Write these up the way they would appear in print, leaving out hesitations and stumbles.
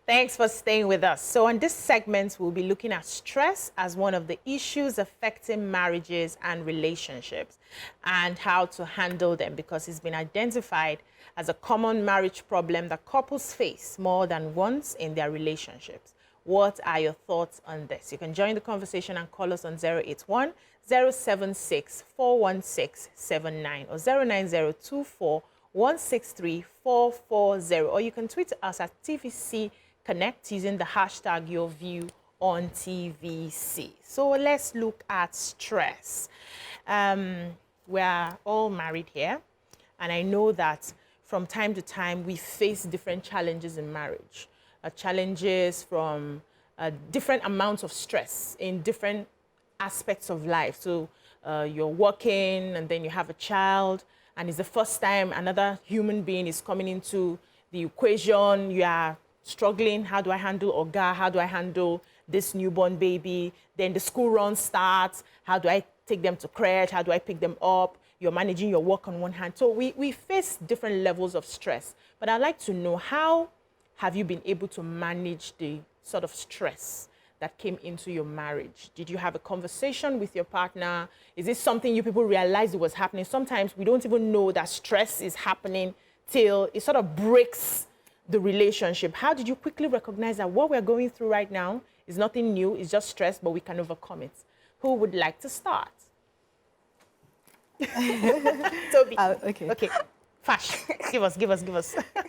Thanks for staying with us. So on this segment, we'll be looking at stress as one of the issues affecting marriages and relationships and how to handle them, because it's been identified as a common marriage problem that couples face more than once in their relationships. What are your thoughts on this? You can join the conversation and call us on 081 076 416 79 or 09024 163 440, or you can tweet us at TVC Connect using the hashtag #YourViewOnTVC. So let's look at stress. We're all married here, and I know that from time to time we face different challenges in marriage. Challenges from different amounts of stress in different aspects of life. So you're working and then you have a child, and it's the first time another human being is coming into the equation. You are struggling. How do I handle Oga? How do I handle this newborn baby? Then the school run starts. How do I take them to crèche? How do I pick them up? You're managing your work on one hand. So we face different levels of stress. But I'd like to know, how have you been able to manage the sort of stress that came into your marriage? Did you have a conversation with your partner? Is this something you people realized it was happening? Sometimes we don't even know that stress is happening till it sort of breaks the relationship. How did you quickly recognize that what we're going through right now is nothing new, it's just stress, but we can overcome it? Who would like to start? Toby. Okay. Okay. Fash. Give us.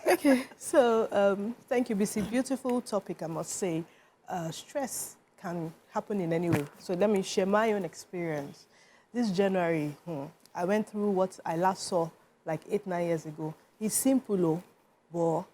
Okay. So, thank you, BC. Beautiful topic, I must say. Stress can happen in any way. So let me share my own experience. This January, I went through what I last saw like 8-9 years ago. It's simple, but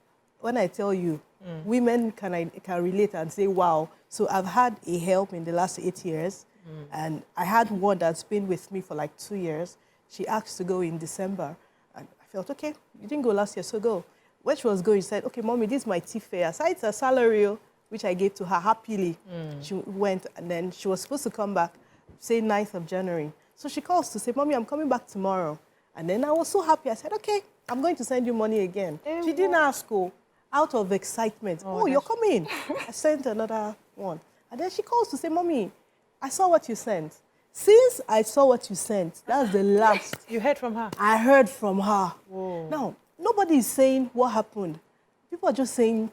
when I tell you, women can relate and say, wow. So I've had a help in the last 8 years, and I had one that's been with me for like 2 years. She asked to go in December, and I felt, okay, you didn't go last year, so go. When she was going, she said, okay, mommy, this is my tea fare. Aside her salary, which I gave to her happily, she went, and then she was supposed to come back, say 9th of January. So she calls to say, mommy, I'm coming back tomorrow. And then I was so happy. I said, okay, I'm going to send you money again. She didn't ask, out of excitement. Oh, you're coming. I sent another one. And then she calls to say, mommy, I saw what you sent. Since I saw what you sent, that's the last. You heard from her? I heard from her. Whoa. Now, nobody is saying what happened. People are just saying,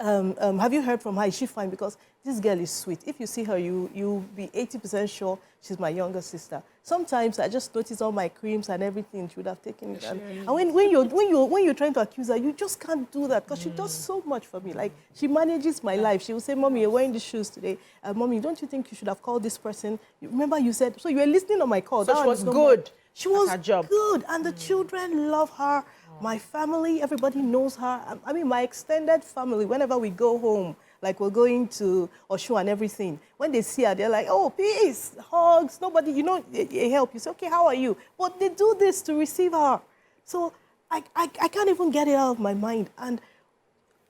have you heard from her? Is she fine? Because this girl is sweet. If you see her, you'll be 80% sure she's my younger sister. Sometimes I just notice all my creams and everything. She would have taken it. And when you're trying to accuse her, you just can't do that, because she does so much for me. Like, she manages my life. She will say, mommy, you're wearing these shoes today. Mommy, don't you think you should have called this person? Remember you said, so you were listening on my call. So she was good. She was her job. good. And the children love her. My family, everybody knows her. I mean, my extended family, whenever we go home, like we're going to Oshu and everything, when they see her, they're like, oh, peace, hugs, nobody, they help. You say, okay, how are you? But they do this to receive her. So I can't even get it out of my mind. And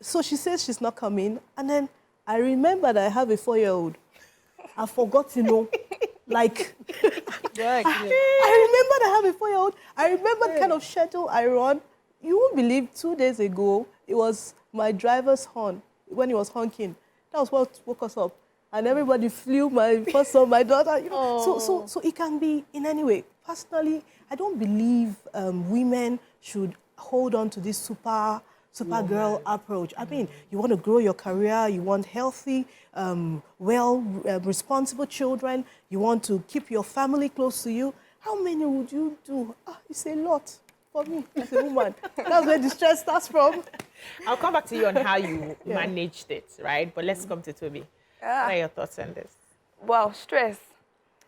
so she says she's not coming. And then I remember that I have a 4-year-old. I forgot to know. Like, I remember that I have a 4-year-old. I remember the kind of schedule I run. You won't believe, 2 days ago, it was my driver's horn when he was honking. That was what woke us up. And everybody flew, my first son, my daughter. So it can be in any way. Personally, I don't believe women should hold on to this super girl approach. I mean, you want to grow your career, you want healthy, responsible children, you want to keep your family close to you. How many would you do? It's a lot for me as a woman. That's where the stress starts from. I'll come back to you on how you managed it, right? But let's come to Toby. What are your thoughts on this? Well, stress.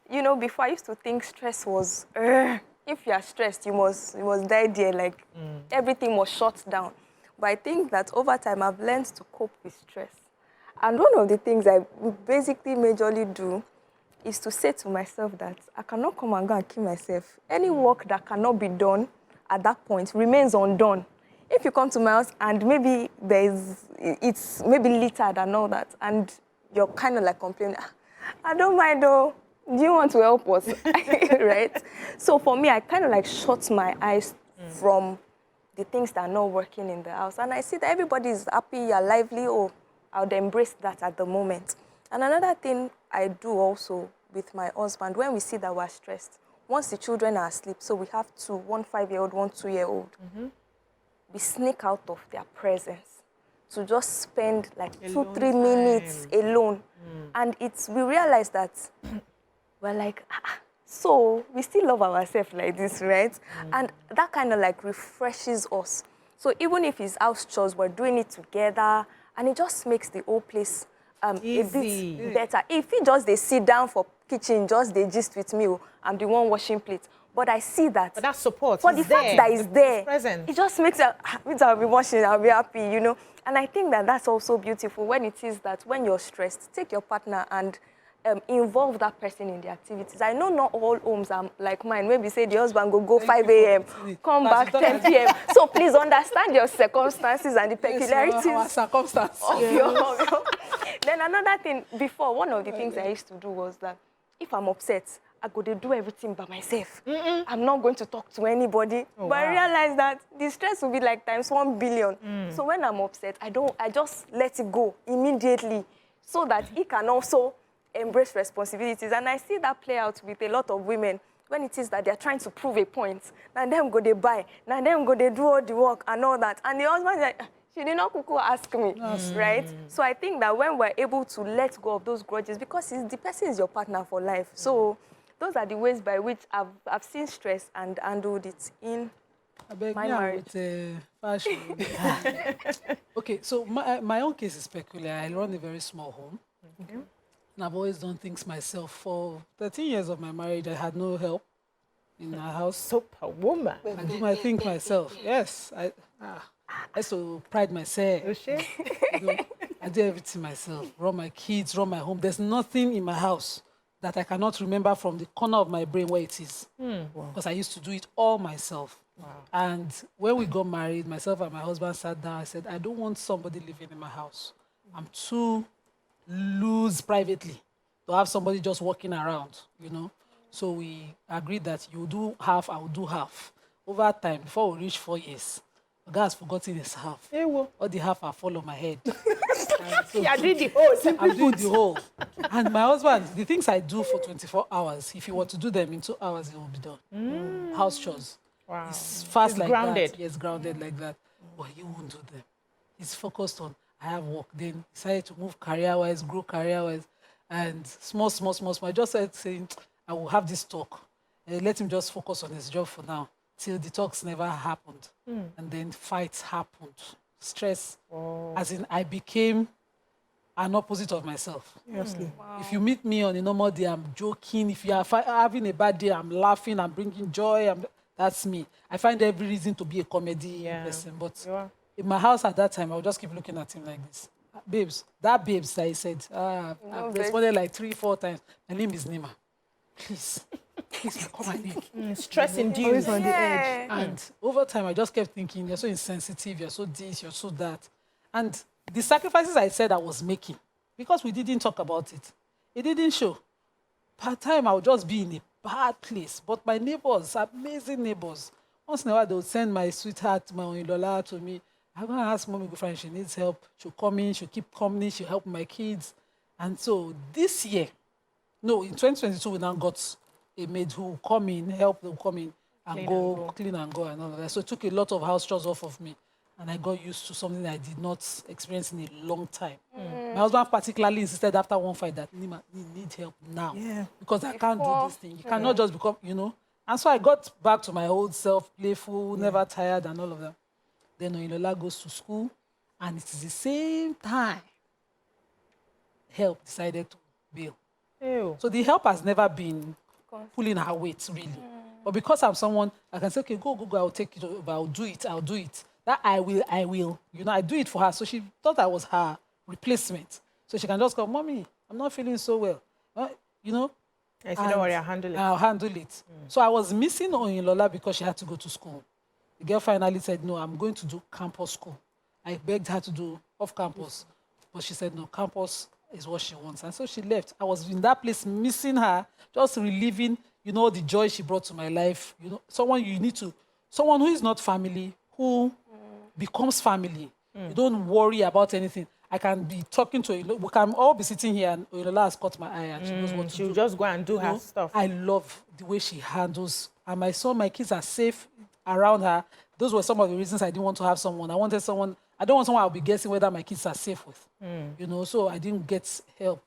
Before I used to think stress was, if you are stressed, you must die there, like everything was shut down. But I think that over time, I've learned to cope with stress. And one of the things I basically majorly do is to say to myself that I cannot come and go and kill myself. Any work that cannot be done at that point remains undone. If you come to my house and maybe it's maybe littered and all that, and you're kind of like complaining, I don't mind though, do you want to help us? Right? So for me, I kind of like shut my eyes from the things that are not working in the house. And I see that everybody is happy, you're lively, oh, I would embrace that at the moment. And another thing I do also with my husband, when we see that we're stressed, once the children are asleep, so we have two, one 5-year-old, one 2-year-old, we sneak out of their presence to just spend like Alone 2-3 minutes alone. And we realize that we're like, so we still love ourselves like this, right? And that kind of like refreshes us. So even if it's house chores, we're doing it together, and it just makes the whole place a bit better. If you just they sit down for kitchen, just they gist with me, I'm the one washing plates. But I see that. But that support for the is fact there. that it's there, Present. it just makes I'll be washing, I'll be happy, you know. And I think that that's also beautiful when it is that when you're stressed, take your partner and involve that person in the activities. I know not all homes are like mine. Maybe say the husband go 5 a.m., come back 10 p.m. So please understand your circumstances and the peculiarities our circumstances. of your. Then another thing, before, one of the things I used to do was that if I'm upset, I go to do everything by myself. I'm not going to talk to anybody. But I realized that the stress will be like times 1 billion. So when I'm upset, I just let it go immediately so that he can also embrace responsibilities. And I see that play out with a lot of women when it is that they're trying to prove a point. Now them go they buy, now them go they do all the work and all that. And the husband like, she did not ask me, right? So I think that when we're able to let go of those grudges, because the person is your partner for life. So those are the ways by which I've seen stress and handled it in my marriage. Fashion. Okay, so my own case is peculiar. I run a very small home. And I've always done things myself. For 13 years of my marriage, I had no help in our house. Superwoman. I do my thing myself. Yes, I used to pride myself. You know, I do everything myself. Run my kids, run my home. There's nothing in my house that I cannot remember from the corner of my brain where it is. Because I used to do it all myself. Wow. And when we got married, myself and my husband sat down. I said, I don't want somebody living in my house. I'm too loose privately to have somebody just walking around, you know. So we agreed that you do half, I will do half. Over time, before we reach 4 years, the guy has forgotten his half. All the half are fall on my head. So I'm doing the whole. I'm doing the whole. And my husband, the things I do for 24 hours, if he were to do them in 2 hours, it will be done. House chores. Wow. He's fast He's like grounded. that. Yes, grounded like that. But he won't do them. He's focused on, I have work. Then decided to move career-wise, grow career-wise. And small. I just started saying, I will have this talk. Let him just focus on his job for now. Till the talks never happened. And then fights happened. Stress. As in, I became an opposite of myself. Seriously. Wow. If you meet me on a normal day, I'm joking. If you are having a bad day, I'm laughing, I'm bringing joy. That's me. I find every reason to be a comedy person. But in my house at that time, I would just keep looking at him like this. Babes, that I said, I've responded like 3-4 times. My name is Nima. Please call my name. Stress induced. Always on the edge. And over time, I just kept thinking, you're so insensitive, you're so this, you're so that. And the sacrifices I said I was making, because we didn't talk about it, it didn't show. Part time, I would just be in a bad place. But my neighbors, amazing neighbors, once in a while, they would send my sweetheart, my Onilola, to me. I'm going to ask mommy, go find, she needs help. She'll come in, she'll keep coming, she'll help my kids. And so this year, in 2022, we now got a maid who will come in, help them come in and clean and go and all of that. So it took a lot of house chores off of me. And I got used to something I did not experience in a long time. My husband particularly insisted after one fight that, Nima, you need help now. Because I can't do this thing. You cannot just become, And so I got back to my old self, playful, never tired and all of that. Then Oyinlola goes to school, and it is the same time help decided to bail. So the help has never been pulling her weight, really. But because I'm someone, I can say, okay, go, I'll take it over, I'll do it. That I will. I do it for her. So she thought I was her replacement. So she can just go, Mommy, I'm not feeling so well. I said, don't worry, I'll handle it. I'll handle it. So I was missing Oyinlola because she had to go to school. The girl finally said, no, I'm going to do campus school. I begged her to do off-campus. But she said, no, campus is what she wants. And so she left. I was in that place missing her, just reliving, the joy she brought to my life. Someone who is not family, who becomes family. You don't worry about anything. I can be talking to we can all be sitting here and Oyinlola has cut my eye and she knows what to do. She'll just go and do her know, stuff. I love the way she handles, and my kids are safe around her. Those were some of the reasons I didn't want to have someone. I don't want someone I'll be guessing whether my kids are safe with. So I didn't get help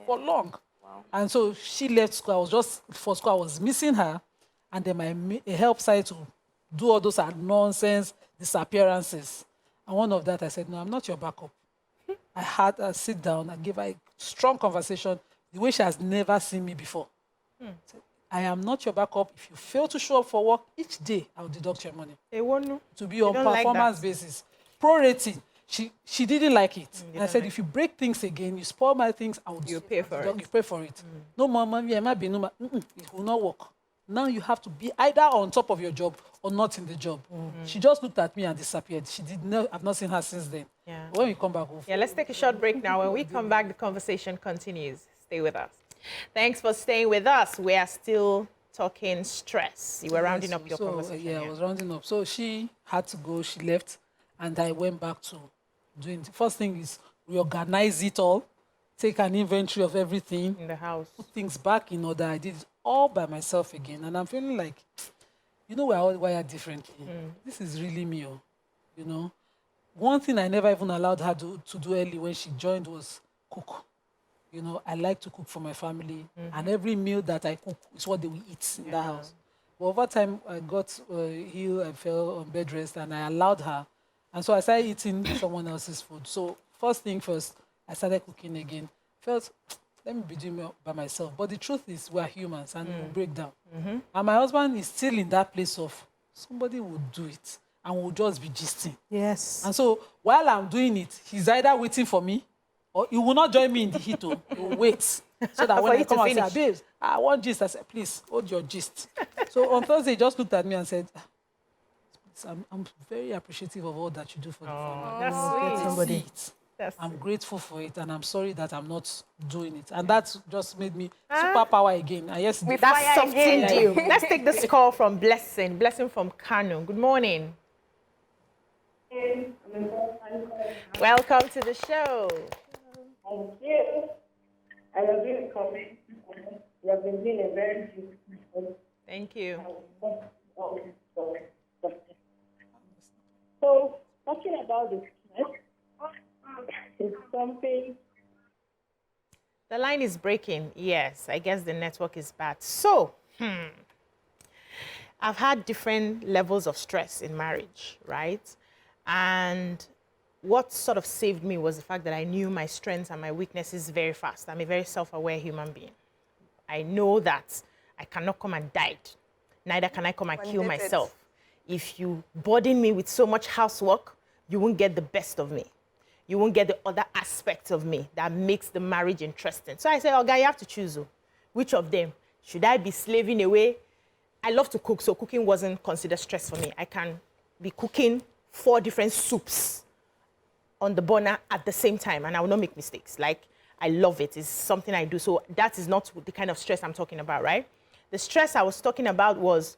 for long. Wow. And so she left school. I was missing her, and then my help started to do all those nonsense disappearances. And one of that, I said, no, I'm not your backup. I had her sit down and give her a strong conversation the way she has never seen me before. I am not your backup. If you fail to show up for work each day, I'll deduct your money. They won't know. To be on performance basis. Prorating. She didn't like it. And I said, if you break things again, you spoil my things, you pay for it. You pay for it. No, mama, it might be no, it will not work. Now you have to be either on top of your job or not in the job. She just looked at me and disappeared. I've not seen her since then. Yeah. When we come back, let's take a short break now. When we come back, the conversation continues. Stay with us. Thanks for staying with us. We are still talking stress. You were rounding up your conversation. Yeah, I was rounding up. So she had to go. She left, and I went back to doing. The first thing is reorganize it all, take an inventory of everything in the house, put things back in order. I did it all by myself again, and I'm feeling like, we're all wired differently. This is really me, One thing I never even allowed her to do early when she joined was cook. I like to cook for my family, and every meal that I cook is what they will eat in the house. But over time, I got ill, I fell on bed rest, and I allowed her. And so I started eating someone else's food. So first thing first, I started cooking again. Felt, let me be doing it by myself. But the truth is, we're humans, and we'll break down. And my husband is still in that place of, somebody will do it, and we'll just be gisting. Yes. And so while I'm doing it, he's either waiting for me, or he will not join me in the heat. He will wait. So that when I come and say, babes, I want gist, I said, please, hold your gist. So on Thursday, he just looked at me and said, I'm very appreciative of all that you do for the family. That's sweet. I'm grateful for it, and I'm sorry that I'm not doing it. And that just made me superpower again. And yes, that softened you. Let's take this call from Blessing. Blessing from Kano. Good morning. Welcome to the show. Thank you. I love you comment. You have been doing a very beautiful. Thank you. So, talking about the stress is something. The line is breaking. Yes, I guess the network is bad. So, I've had different levels of stress in marriage, right? And what sort of saved me was the fact that I knew my strengths and my weaknesses very fast. I'm a very self-aware human being. I know that I cannot come and die. Neither can I come and kill myself. If you burden me with so much housework, you won't get the best of me. You won't get the other aspects of me that makes the marriage interesting. So I said, oh, guy, you have to choose. Which of them? Should I be slaving away? I love to cook, so cooking wasn't considered stress for me. I can be cooking 4 different soups on the burner at the same time, and I will not make mistakes. Like, I love it. It's something I do. So that is not the kind of stress I'm talking about, right? The stress I was talking about was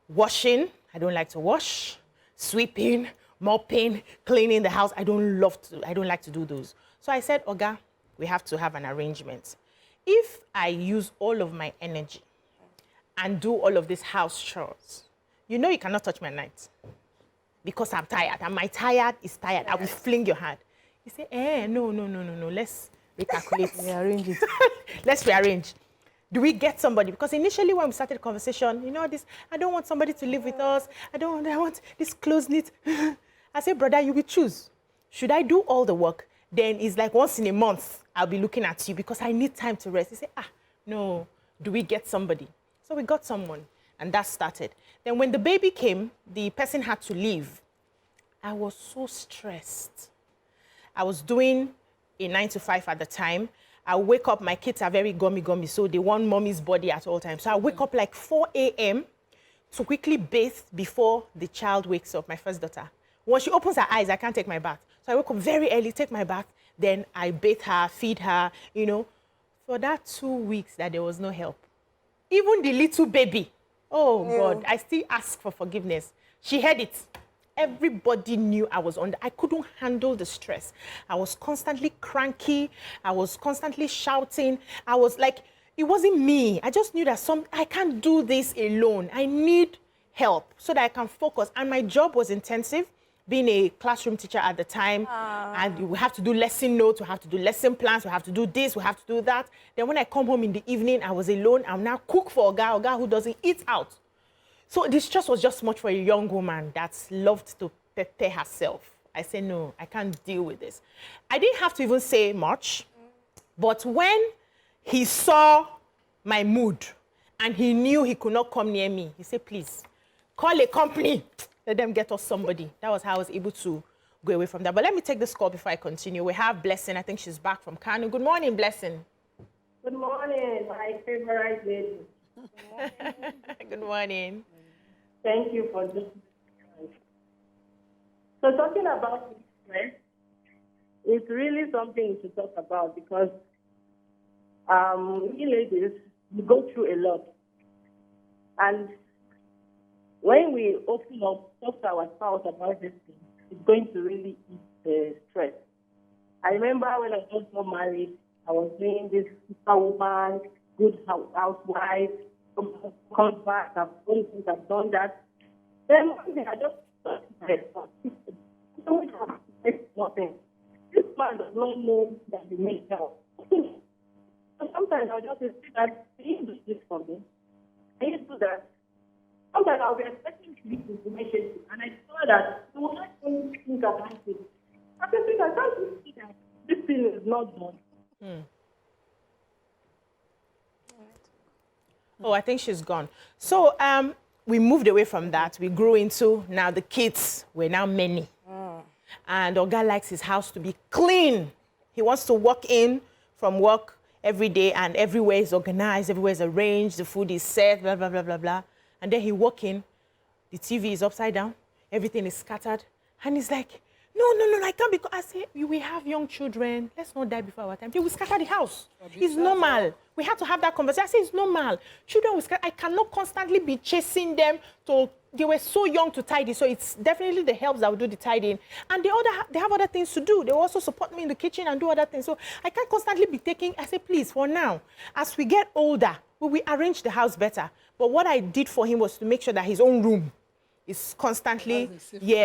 washing. I don't like to wash. Sweeping, mopping, cleaning the house. I don't like to do those. So I said, Oga, we have to have an arrangement. If I use all of my energy and do all of these house chores, you cannot touch my night. Because I'm tired, and my tired is tired. I will fling your hand. You say, no. Let's recalculate. Rearrange it. Let's rearrange. Do we get somebody? Because initially when we started the conversation, I don't want somebody to live with us. I want this close-knit. I say, brother, you will choose. Should I do all the work? Then it's like once in a month, I'll be looking at you because I need time to rest. You say, no. Do we get somebody? So we got someone. And that started. Then when the baby came, the person had to leave. I was so stressed. I was doing a 9 to 5 at the time. I wake up, my kids are very gummy, so they want mommy's body at all times. So I wake up like 4 a.m. to quickly bathe before the child wakes up, my first daughter. When she opens her eyes, I can't take my bath. So I wake up very early, take my bath, then I bathe her, feed her, For that 2 weeks that there was no help. Even the little baby, oh God, I still ask for forgiveness. She heard it. Everybody knew I was I couldn't handle the stress. I was constantly cranky. I was constantly shouting. I was like, it wasn't me. I just knew that I can't do this alone. I need help so that I can focus. And my job was intensive, being a classroom teacher at the time. And we have to do lesson notes, we have to do lesson plans, we have to do this, we have to do that. Then when I come home in the evening, I was alone. I'm now cook for a guy who doesn't eat out. So the stress was just much for a young woman that loved to prepare herself. I said, no, I can't deal with this. I didn't have to even say much. But when he saw my mood and he knew he could not come near me, he said, please, call a company. Let them get us somebody. That was how I was able to go away from that. But let me take this call before I continue. We have Blessing. I think she's back from Kano. Good morning, Blessing. Good morning, my favorite lady. Good morning. Thank you for this. So talking about stress, it's really something to talk about because we ladies, we go through a lot. And when we open up, talk to our spouse about this thing, it's going to really ease the stress. I remember when I just got married, I was doing this superwoman, good housewife, comes back, I've done this, I've done that. Then one day I just nothing. This man does not know that he needs help. So sometimes I'll just say that he do this for me. He do that. Sometimes I'll be expecting to give information and I saw that he will not even think about it. I can think I can't see that this thing is not done. Oh, I think she's gone. So we moved away from that. We grew into now the kids were now many. And Oga likes his house to be clean. He wants to walk in from work every day and everywhere is organized, everywhere is arranged, the food is set, blah, blah, blah, blah, blah. And then he walk in, the TV is upside down, everything is scattered. And he's like, no, I can't because I say, we have young children. Let's not die before our time. They will scatter the house. It's normal. We have to have that conversation. I say it's normal. Children will scatter. I cannot constantly be chasing them to, they were so young to tidy. So it's definitely the helps that will do the tidying. And they have other things to do. They will also support me in the kitchen and do other things. So I can't constantly be taking, I say, please, for now, as we get older, we will arrange the house better. But what I did for him was to make sure that his own room is constantly,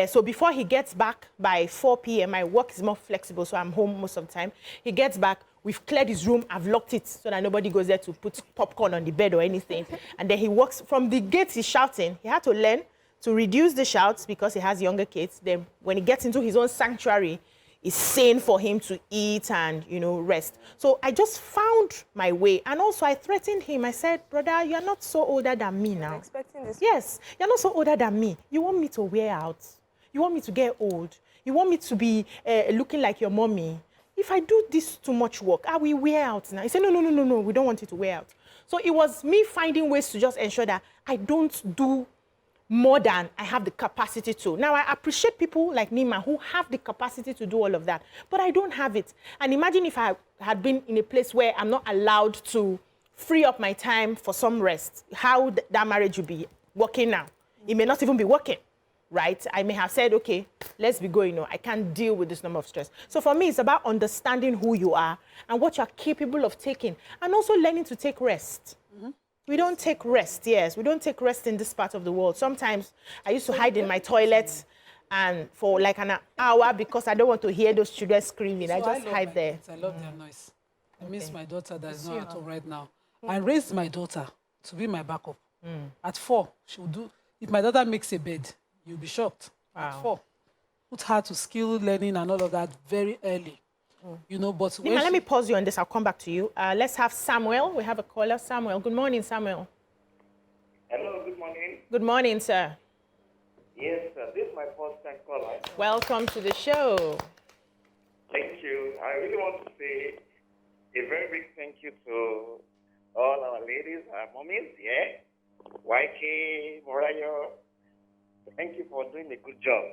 so before he gets back by 4 p.m., my work is more flexible, so I'm home most of the time. He gets back, we've cleared his room, I've locked it so that nobody goes there to put popcorn on the bed or anything. And then he walks from the gate, he's shouting. He had to learn to reduce the shouts because he has younger kids. Then when he gets into his own sanctuary, it's sane for him to eat and, rest. So I just found my way. And also I threatened him. I said, brother, you're not so older than me now. I'm expecting this. Yes, you're not so older than me. You want me to wear out. You want me to get old. You want me to be looking like your mommy. If I do this too much work, I will wear out now. He said, no, we don't want you to wear out. So it was me finding ways to just ensure that I don't do more than I have the capacity to. Now, I appreciate people like Nima who have the capacity to do all of that, but I don't have it. And imagine if I had been in a place where I'm not allowed to free up my time for some rest, how that marriage would be working now. It may not even be working, right? I may have said, okay, let's be going. I can't deal with this number of stress. So for me, it's about understanding who you are and what you're capable of taking, and also learning to take rest. We don't take rest, yes. We don't take rest in this part of the world. Sometimes I used to hide in my toilet and for like an hour because I don't want to hear those children screaming. I just hide there. Kids. I love their noise. I miss my daughter that is not at home right now. I raised my daughter to be my backup. At 4, she will do, if my daughter makes a bed, you'll be shocked. Wow. At 4. Put her to skill learning and all of that very early. But Nima, let me pause you on this. I'll come back to you. Let's have Samuel. We have a caller. Samuel. Good morning, Samuel. Hello, good morning. Good morning, sir. Yes, sir. This is my first time caller. Welcome to the show. Thank you. I really want to say a very big thank you to all our ladies, our mommies, YK, Morayo. Thank you for doing a good job.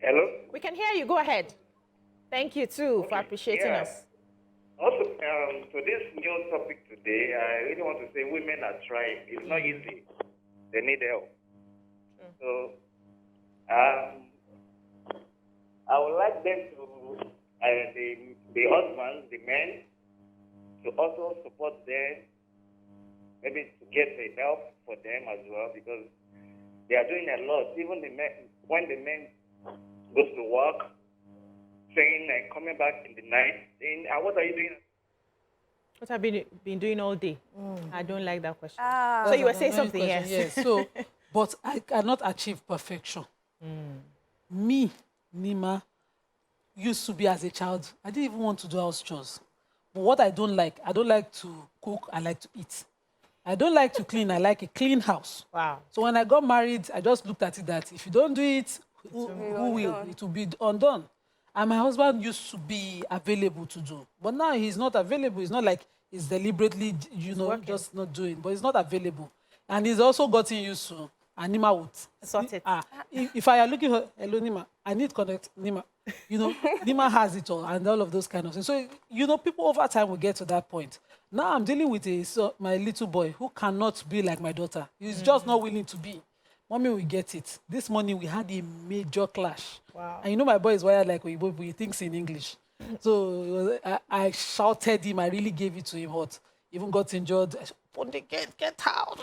Hello? We can hear you. Go ahead. Thank you, too, for appreciating us. Also, to this new topic today, I really want to say women are trying. It's not easy. They need help. So I would like them to, the husbands, the men, to also support them, maybe to get the help for them as well, because they are doing a lot. Even the men, when the men goes to work, saying and coming back in the night, saying, what are you doing? What have you been doing all day? I don't like that question. Ah. So you were That's saying an something, annoying yes. question, yes. So, but I cannot achieve perfection. Me, Nima, used to be as a child, I didn't even want to do house chores. But what I don't like to cook, I like to eat. I don't like to clean, I like a clean house. Wow. So when I got married, I just looked at it that if you don't do it, who will? It will be undone. And my husband used to be available to do. But now he's not available. It's not like he's deliberately, working. just not doing. But he's not available. And he's also gotten used to, and Nima would. Sort it. If I are looking for, hello, Nima, I need connect, Nima. Nima has it all and all of those kind of things. So, people over time will get to that point. Now I'm dealing with my little boy who cannot be like my daughter. He's just not willing to be. Mommy will get it. This morning we had a major clash. Wow. And my boy is wired like Oyibo, but he thinks in English. So I shouted him. I really gave it to him hot. Even got injured. I said, "Put the gate, get out."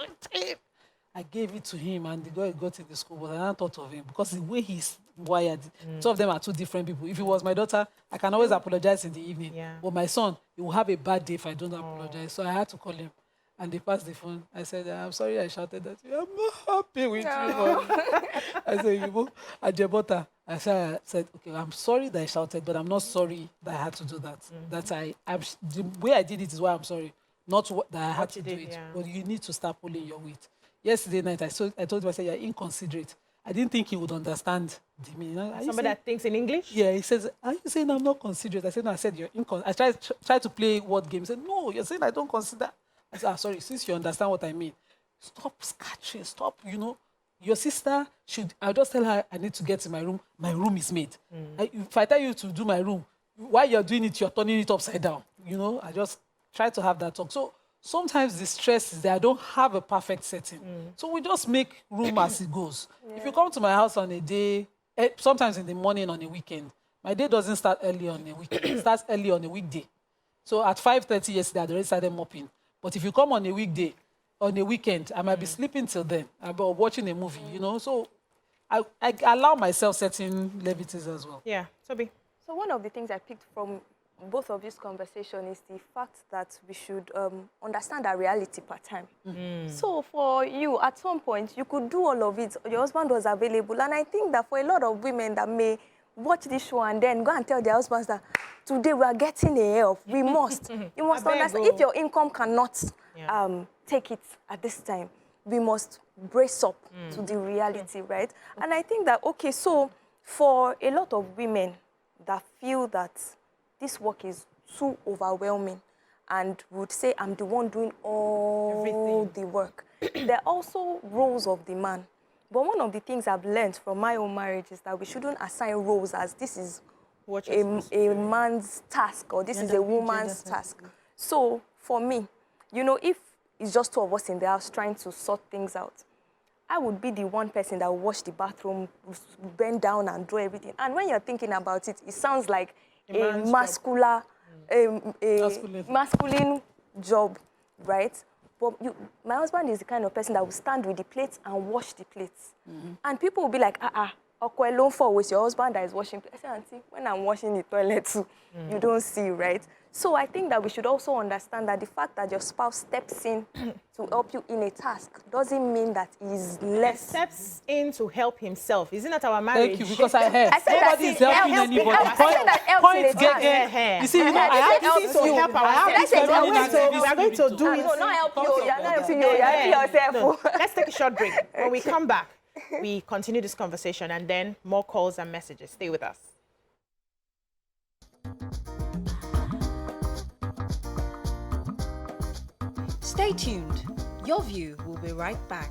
I gave it to him, and the guy got in the school, but I hadn't thought of him because the way he's wired, two of them are two different people. If it was my daughter, I can always apologize in the evening. Yeah. But my son, he will have a bad day if I don't apologize. So I had to call him. And they passed the phone. I said, "I'm sorry I shouted at you. I'm not happy with you." I said, Ajebota. I said, "Okay, I'm sorry that I shouted, but I'm not sorry that I had to do that. The way I did it is why I'm sorry. Not that I had to do it. Yeah. But you need to start pulling your weight." Yesterday night, I told him, I said, "You're inconsiderate." I didn't think he would understand the meaning. Somebody that thinks in English? Yeah, he says, "Are you saying I'm not considerate?" I said, "No, I said you're inconsiderate." I tried to play word game. He said, "No, you're saying I don't consider." I said, "Sorry, since you understand what I mean, stop scratching, stop, your sister should," I'll just tell her, "I need to get to my room. My room is made." If I tell you to do my room, while you're doing it, you're turning it upside down. I just try to have that talk. So sometimes the stress is that I don't have a perfect setting. So we just make room as it goes. Yeah. If you come to my house on a day, sometimes in the morning on a weekend, my day doesn't start early on a weekend. It starts early on a weekday. So at 5:30 yesterday, I'd already started mopping. But if you come on a weekday, on a weekend, I might be sleeping till then, or watching a movie, So I allow myself certain levities as well. Yeah, Toby. So one of the things I picked from both of this conversation is the fact that we should understand our reality per time. So for you, at some point, you could do all of it. Your husband was available. And I think that for a lot of women that may watch this show and then go and tell their husbands that today we are getting a help, we must. You must understand, if your income cannot take it at this time, we must brace up to the reality, right? And I think that, okay, so for a lot of women that feel that this work is too overwhelming and would say, "I'm the one doing all the work." There are also roles of the man. But one of the things I've learned from my own marriage is that we shouldn't assign roles as this is a man's task or this is a woman's task. So for me, if it's just two of us in the house trying to sort things out, I would be the one person that will wash the bathroom, bend down and do everything. And when you're thinking about it, it sounds like a masculine job, right? But my husband is the kind of person that will stand with the plates and wash the plates. And people will be like, Okwe alone for with your husband that is washing plates. I say, "Auntie, when I'm washing the toilet too, you don't see, right?" So I think that we should also understand that the fact that your spouse steps in to help you in a task doesn't mean that he's less. He steps in to help himself. Isn't that our marriage? Thank you, because I heard nobody is helping anybody. You see, I have to help we are going to do it. No, not help you. You're not helping you. You're helping yourself. No. Let's take a short break. When we come back, we continue this conversation and then more calls and messages. Stay with us. Stay tuned. Your View will be right back.